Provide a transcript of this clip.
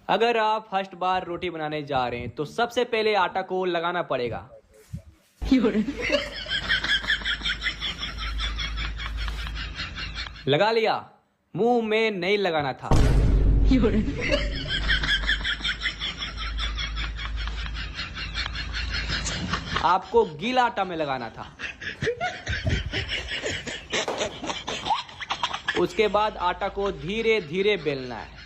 अगर आप फर्स्ट बार रोटी बनाने जा रहे हैं तो सबसे पहले आटा को लगाना पड़ेगा। लगा लिया? मुंह में नहीं लगाना था। आपको गीला आटा में लगाना था। उसके बाद आटा को धीरे धीरे बेलना है।